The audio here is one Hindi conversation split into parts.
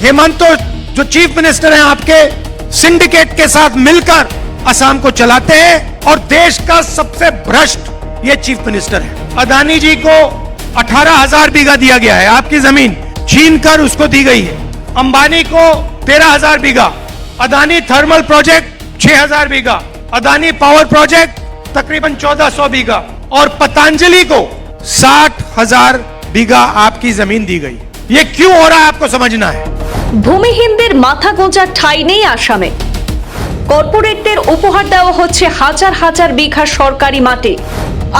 हेमंत जो चीफ मिनिस्टर हैं आपके, सिंडिकेट के साथ मिलकर असम को चलाते हैं और देश का सबसे भ्रष्ट ये चीफ मिनिस्टर है। अदानी जी को 18,000 बीघा दिया गया है आपकी जमीन, छीन कर उसको दी गई है। अंबानी को 13,000 बीघा, अदानी थर्मल प्रोजेक्ट 6,000 बीघा, अदानी पावर प्रोजेक्ट तकरीबन 1,400 बीघा और पतंजलि को 60,000 बीघा आपकी जमीन दी गई। ये क्यों हो रहा है आपको समझना है। ভূমিহীনদের মাথা গোঁজার ঠাঁই নেই আসামে। কর্পোরেটদের উপহার দেওয়া হচ্ছে হাজার হাজার বিঘা সরকারি মাটি।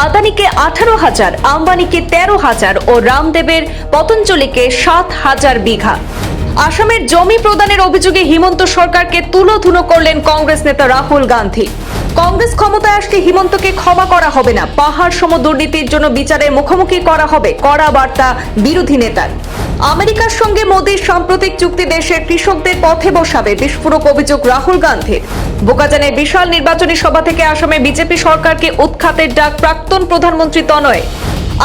আদানিকে 18,000, আম্বানিকে 13,000 ও রামদেবের পতঞ্জলিকে 7,000 বিঘা। আসামের জমি প্রদানের অভিযোগে হিমন্ত সরকারকে তুলোধুনো করলেন কংগ্রেস নেতা রাহুল গান্ধী। কংগ্রেস ক্ষমতায় আসলে হিমন্তকে ক্ষমা করা হবে না, পাহাড় সম দুর্নীতির জন্য বিচারের মুখোমুখি করা হবে, কড়া বার্তা বিরোধী নেতার। আমেরিকার সঙ্গে মোদির সাম্প্রতিক চুক্তি দেশের কৃষকদের পথে বসাবে, বিস্ফোরক অভিযোগ রাহুল গান্ধীর। বোকাজানের বিশাল নির্বাচনী সভা থেকে আসামে বিজেপি সরকারকে উৎখাতের ডাক প্রাক্তন প্রধানমন্ত্রী তনয়।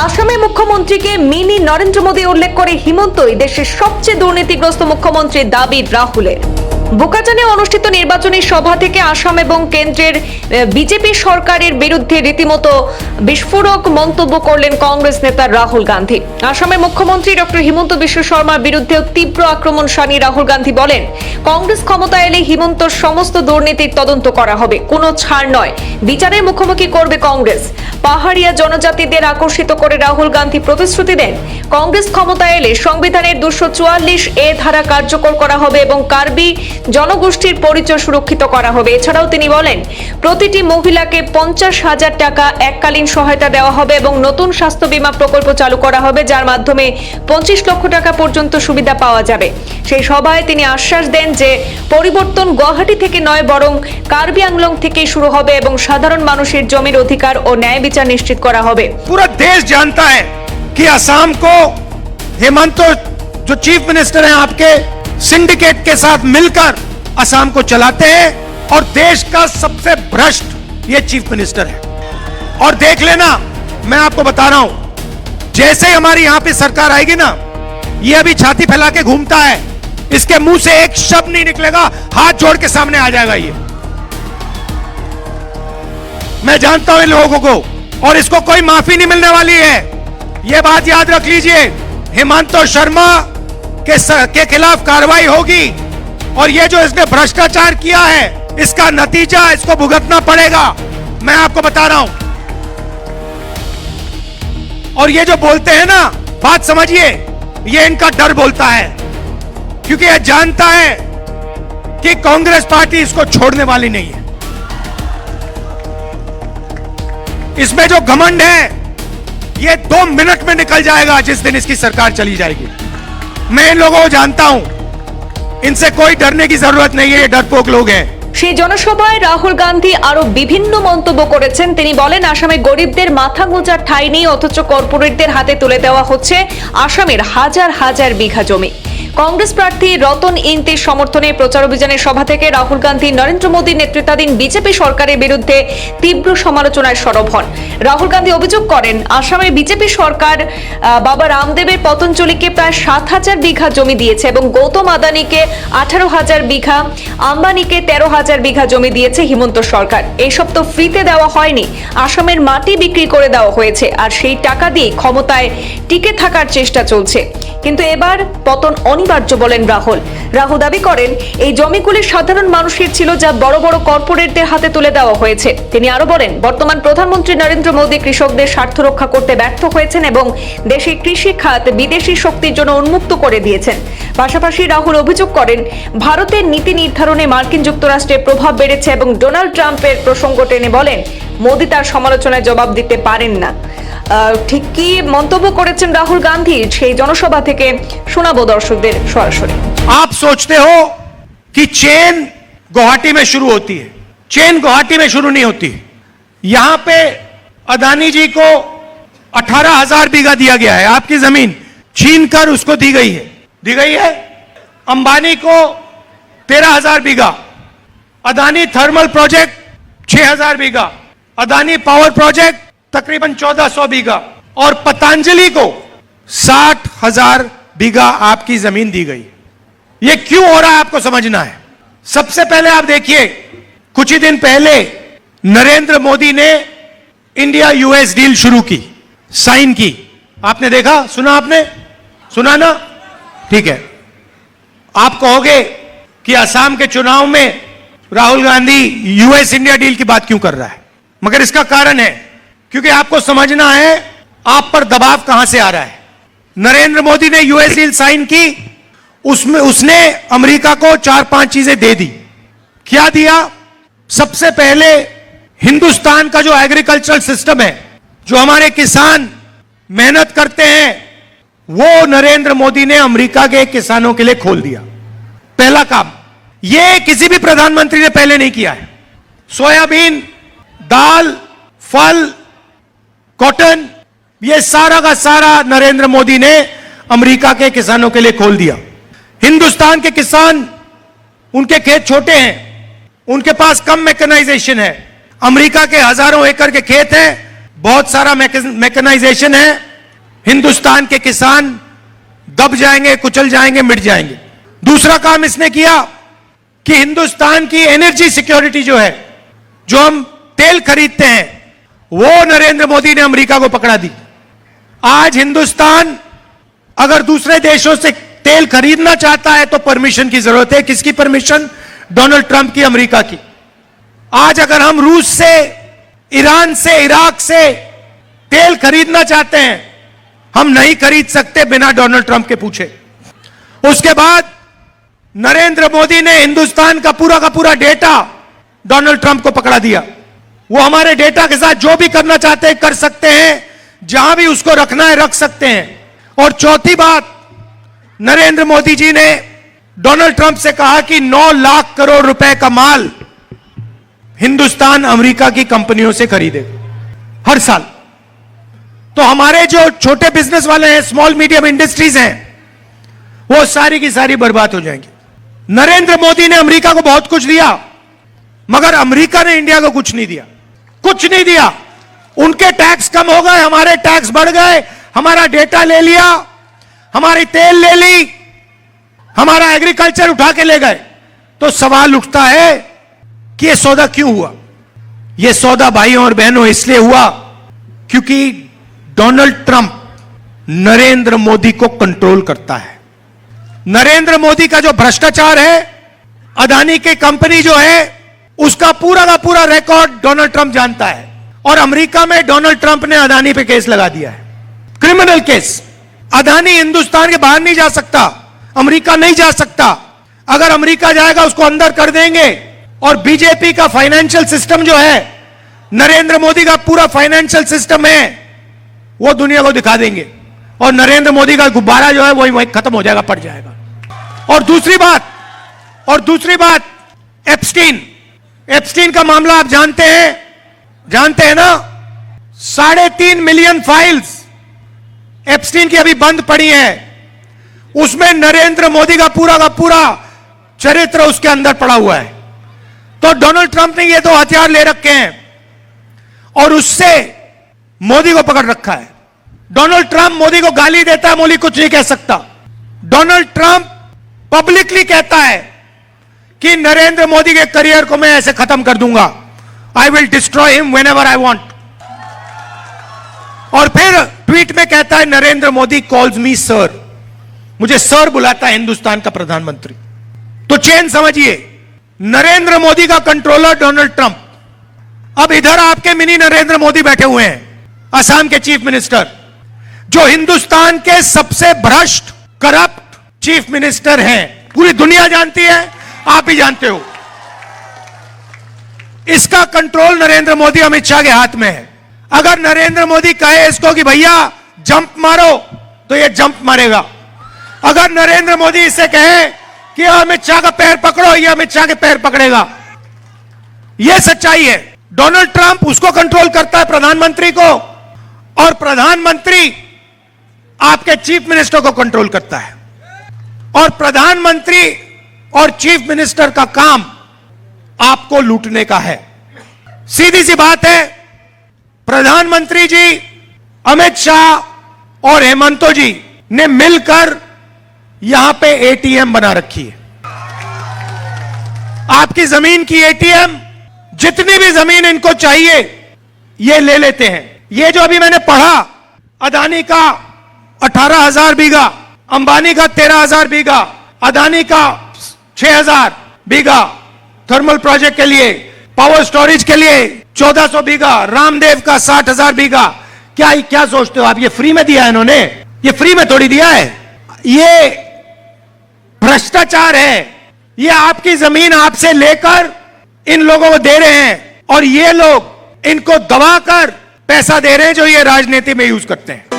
আসামে মুখ্যমন্ত্রীকে মিনি নরেন্দ্র মোদী উল্লেখ করে হিমন্তই দেশের সবচেয়ে দুর্নীতিগ্রস্ত মুখ্যমন্ত্রীর দাবি রাহুলের। বোকাজানে অনুষ্ঠিত নির্বাচনী সভা থেকে আসাম এবং কেন্দ্রের বিজেপি সরকারের বিরুদ্ধে রীতিমতো বিস্ফোরক মন্তব্য করলেন কংগ্রেস নেতা রাহুল গান্ধী। আসামের মুখ্যমন্ত্রী ডক্টর হিমন্ত বিশ্ব শর্মার বিরুদ্ধে তীব্র আক্রমণ শানি রাহুল গান্ধী বলেন, কংগ্রেস ক্ষমতায় এলে হিমন্তর সমস্ত দুর্নীতির তদন্ত করা হবে, কোনো ছাড় নয়, বিচারের মুখোমুখি করবে কংগ্রেস। পাহাড়িয়া জনজাতিদের আকর্ষিত করে রাহুল গান্ধী প্রতিশ্রুতি দেন, কংগ্রেস ক্ষমতায় এলে সংবিধানের 244A ধারা কার্যকর করা হবে এবং কার্বি জনগোষ্ঠীর পরিচয় সুরক্ষিত করা হবে। এছাড়াও তিনি বলেন, প্রতিটি মহিলাকে 50,000 টাকা এককালীন সহায়তা দেওয়া হবে এবং নতুন স্বাস্থ্য বীমা প্রকল্প চালু করা হবে, যার মাধ্যমে 25 লক্ষ টাকা পর্যন্ত সুবিধা পাওয়া যাবে। সেই সভায় তিনি আশ্বাস দেন যে পরিবর্তন গুয়াহাটি থেকে নয়, বরং কার্বি আংলং থেকেই শুরু হবে এবং সাধারণ মানুষের জমির অধিকার ও ন্যায় বিচার নিশ্চিত করা হবে। पूरा देश जानता है कि असम को हेमंत जो चीफ मिनिस्टर हैं आपके, सिंडिकेट के साथ मिलकर असम को चलाते हैं और देश का सबसे भ्रष्ट ये चीफ मिनिस्टर है। और देख लेना, मैं आपको बता रहा हूं, जैसे ही हमारी यहां पे सरकार आएगी ना, ये अभी छाती फैला के घूमता है, इसके मुंह से एक शब्द नहीं निकलेगा, हाथ जोड़ के सामने आ जाएगा ये। मैं जानता हूं इन लोगों को और इसको कोई माफी नहीं मिलने वाली है, ये बात याद रख लीजिए। हेमंत शर्मा के खिलाफ कार्रवाई होगी और ये जो इसने भ्रष्टाचार किया है, इसका नतीजा इसको भुगतना पड़ेगा, मैं आपको बता रहा हूं। और ये जो बोलते हैं ना, बात समझिए, ये इनका डर बोलता है, क्योंकि ये जानता है कि कांग्रेस पार्टी इसको छोड़ने वाली नहीं है। इसमें जो घमंड है, ये 2 मिनट में निकल जाएगा जिस दिन इसकी सरकार चली जाएगी। मैं इन लोगों को जानता हूं, इनसे कोई डरने की जरूरत नहीं है, ये डरपोक लोग हैं। সেই জনসভায় রাহুল গান্ধী আরো বিভিন্ন মন্তব্য করেছেন। তিনি বলেন, আসামে গরিবদের মাথা গোঁজার ঠাঁই নেই, অথচ কর্পোরেটদের হাতে তুলে দেওয়া হচ্ছে আসামের হাজার হাজার বিঘা জমি। কংগ্রেস প্রার্থী রতন ইন্তির সমর্থনে প্রচার অভিযানের সভা থেকে রাহুল গান্ধী নরেন্দ্র মোদীর নেতৃত্বাধীন বিজেপি সরকারের বিরুদ্ধে তীব্র সমালোচনায় সরব হন। রাহুল গান্ধী অভিযোগ করেন, আসামের বিজেপি সরকার বাবা রামদেবের পতঞ্জলিকে প্রায় 7,000 বিঘা জমি দিয়েছে এবং গৌতম আদানিকে 18,000 বিঘা, আম্বানিকে 13,000 বিঘা জমি দিয়েছে হিমন্ত সরকার। এইসব তো ফ্রিতে দেওয়া হয়নি, আসামের মাটি বিক্রি করে দেওয়া হয়েছে, আর সেই টাকা দিয়ে ক্ষমতায় টিকে থাকার চেষ্টা চলছে। কিন্তু এবার পতন অনিবার্য বলেন রাহুল। রাহুল দাবি করেন, এই জমিগুলি সাধারণ মানুষের ছিল, যা বড় বড় কর্পোরেটদের হাতে তুলে দেওয়া হয়েছে। তিনি আরো বলেন, বর্তমান প্রধানমন্ত্রী নরেন্দ্র মোদী কৃষকদের স্বার্থ রক্ষা করতে ব্যর্থ হয়েছেন এবং দেশের কৃষি খাত বিদেশি শক্তির জন্য উন্মুক্ত করে দিয়েছেন। পাশাপাশি রাহুল অভিযোগ করেন, ভারতের নীতি নির্ধারণে মার্কিন যুক্তরাষ্ট্রের প্রভাব বেড়েছে এবং ডোনাল্ড ট্রাম্পের প্রসঙ্গ টেনে বলেন, মোদী তার সমালোচনায় জবাব দিতে পারেন না। ঠিক কি মন্তব্য করেছেন রাহুল গান্ধী, সেই জনসভা থেকে শোনাবো দর্শকদের সরাসরি। आप सोचते हो कि चेन गुवाहाटी में शुरू होती है, चेन गुवाहाटी में शुरू नहीं होती। यहां पे अदानी जी को 18,000 बीघा दिया गया है आपकी जमीन, छीन कर उसको दी गई है। अंबानी को 13,000 बीघा, अदानी थर्मल प्रोजेक्ट 6,000 बीघा, अदानी पावर प्रोजेक्ट तकरीबन 1,400 बीघा और पतंजलि को 60,000 बीघा आपकी जमीन दी गई। ये क्यों हो रहा है आपको समझना है। सबसे पहले आप देखिए, कुछ ही दिन पहले नरेंद्र मोदी ने इंडिया यूएस डील शुरू की, साइन की। आपने देखा, सुना? आपने सुना ना? ठीक है। आप कहोगे कि असम के चुनाव में Rahul Gandhi US India deal की बात क्यों कर रहा है, मगर इसका कारण है क्योंकि आपको समझना है आप पर दबाव कहां से आ रहा है। नरेंद्र मोदी ने यूएस डील साइन की, उसमें उसने अमेरिका को 4-5 चीजें दे दी। क्या दिया? सबसे पहले हिंदुस्तान का जो एग्रीकल्चरल सिस्टम है, जो हमारे किसान मेहनत करते हैं, वो नरेंद्र मोदी ने अमेरिका के किसानों के लिए खोल दिया। पहला काम ये किसी भी प्रधानमंत्री ने पहले नहीं किया है। सोयाबीन, दाल, फल, कॉटन, ये सारा का सारा नरेंद्र मोदी ने अमेरिका के किसानों के लिए खोल दिया। हिंदुस्तान के किसान, उनके खेत छोटे हैं, उनके पास कम मैकेनाइजेशन है। अमेरिका के हजारों एकड़ के खेत हैं, बहुत सारा मैकेनाइजेशन है। हिंदुस्तान के किसान दब जाएंगे, कुचल जाएंगे, मिट जाएंगे। दूसरा काम इसने किया कि हिंदुस्तान की एनर्जी सिक्योरिटी जो है, जो हम तेल खरीदते हैं, वो नरेंद्र मोदी ने अमेरिका को पकड़ा दी। आज हिंदुस्तान अगर दूसरे देशों से तेल खरीदना चाहता है तो परमिशन की जरूरत है। किसकी परमिशन? डोनाल्ड ट्रंप की, अमेरिका की। आज अगर हम रूस से, ईरान से, इराक से तेल खरीदना चाहते हैं, हम नहीं खरीद सकते बिना डोनाल्ड ट्रंप के पूछे। उसके बाद नरेंद्र मोदी ने हिंदुस्तान का पूरा डेटा डोनाल्ड ट्रंप को पकड़ा दिया। वो हमारे डेटा के साथ जो भी करना चाहते हैं कर सकते हैं, जहां भी उसको रखना है रख सकते हैं। और चौथी बात, नरेंद्र मोदी जी ने डोनाल्ड ट्रंप से कहा कि 9 लाख करोड़ रुपए का माल हिंदुस्तान अमेरिका की कंपनियों से खरीदेगा हर साल। तो हमारे जो छोटे बिजनेस वाले हैं, स्मॉल मीडियम इंडस्ट्रीज हैं, वो सारी की सारी बर्बाद हो जाएंगी। नरेंद्र मोदी ने अमेरिका को बहुत कुछ दिया, मगर अमेरिका ने इंडिया को कुछ नहीं दिया, कुछ नहीं दिया। उनके टैक्स कम हो गए, हमारे टैक्स बढ़ गए, हमारा डेटा ले लिया, हमारी तेल ले ली, हमारा एग्रीकल्चर उठा के ले गए। तो सवाल उठता है कि यह सौदा क्यों हुआ? यह सौदा भाइयों और बहनों इसलिए हुआ क्योंकि डोनाल्ड ट्रंप नरेंद्र मोदी को कंट्रोल करता है। नरेंद्र मोदी का जो भ्रष्टाचार है, अदानी की कंपनी जो है, उसका पूरा का पूरा रिकॉर्ड डोनाल्ड ट्रंप जानता है। और अमेरिका में डोनाल्ड ट्रंप ने अदानी पे केस लगा दिया है, क्रिमिनल केस। अदानी हिंदुस्तान के बाहर नहीं जा सकता, अमेरिका नहीं जा सकता। अगर अमेरिका जाएगा उसको अंदर कर देंगे। और बीजेपी का फाइनेंशियल सिस्टम जो है, नरेंद्र मोदी का पूरा फाइनेंशियल सिस्टम है, वो दुनिया को दिखा देंगे। और नरेंद्र मोदी का गुब्बारा जो है वही खत्म हो जाएगा, पड़ जाएगा। और दूसरी बात एप्स्टीन का मामला आप जानते हैं ना। 3.5 मिलियन फाइल्स एप्स्टीन की अभी बंद पड़ी है। उसमें नरेंद्र मोदी का पूरा चरित्र उसके अंदर पड़ा हुआ है। तो डोनाल्ड ट्रंप ने ये 2 हथियार ले रखे हैं और उससे मोदी को पकड़ रखा है। डोनाल्ड ट्रंप मोदी को गाली देता है, मोदी कुछ नहीं कह सकता। डोनाल्ड ट्रंप पब्लिकली कहता है कि नरेंद्र मोदी के करियर को मैं ऐसे खत्म कर दूंगा, I will destroy him whenever I want. और फिर ट्वीट में कहता है Narendra Modi calls me sir, मुझे सर बुलाता है हिंदुस्तान का प्रधानमंत्री। तो चेन समझिए, नरेंद्र मोदी का कंट्रोलर डोनाल्ड ट्रंप। अब इधर आपके मिनी नरेंद्र मोदी बैठे हुए हैं, असम के चीफ मिनिस्टर, जो हिंदुस्तान के सबसे भ्रष्ट, करप्ट चीफ मिनिस्टर हैं। पूरी दुनिया जानती है, आप भी जानते हो। इसका कंट्रोल नरेंद्र मोदी, अमित शाह के हाथ में है। अगर नरेंद्र मोदी कहे इसको कि भैया जंप मारो, तो ये जंप मारेगा। अगर नरेंद्र मोदी इसे कहे कि अमित शाह का पैर पकड़ो, ये अमित शाह के पैर पकड़ेगा। यह सच्चाई है। डोनाल्ड ट्रंप उसको कंट्रोल करता है, प्रधानमंत्री को, और प्रधानमंत्री आपके चीफ मिनिस्टर को कंट्रोल करता है। और प्रधानमंत्री और चीफ मिनिस्टर का काम आपको लूटने का है। सीधी सी बात है, प्रधानमंत्री जी, अमित शाह और हेमंतो जी ने मिलकर यहां पे एटीएम बना रखी है। आपकी जमीन की एटीएम, जितनी भी जमीन इनको चाहिए ये ले लेते हैं। ये जो अभी मैंने पढ़ा, अदानी का 18,000 बीघा, अंबानी का 13,000 बीघा, अदानी का 6,000 बीघा थर्मल प्रोजेक्ट के लिए, पावर स्टोरेज के लिए 1,400 बीघा, रामदेव का 60,000 बीघा। क्या सोचते हो आप, ये फ्री में दिया है इन्होंने? ये फ्री में थोड़ी दिया है, ये भ्रष्टाचार है। ये आपकी जमीन आपसे लेकर इन लोगों को दे रहे हैं और ये लोग इनको दबाकर पैसा दे रहे हैं जो ये राजनीति में यूज करते हैं।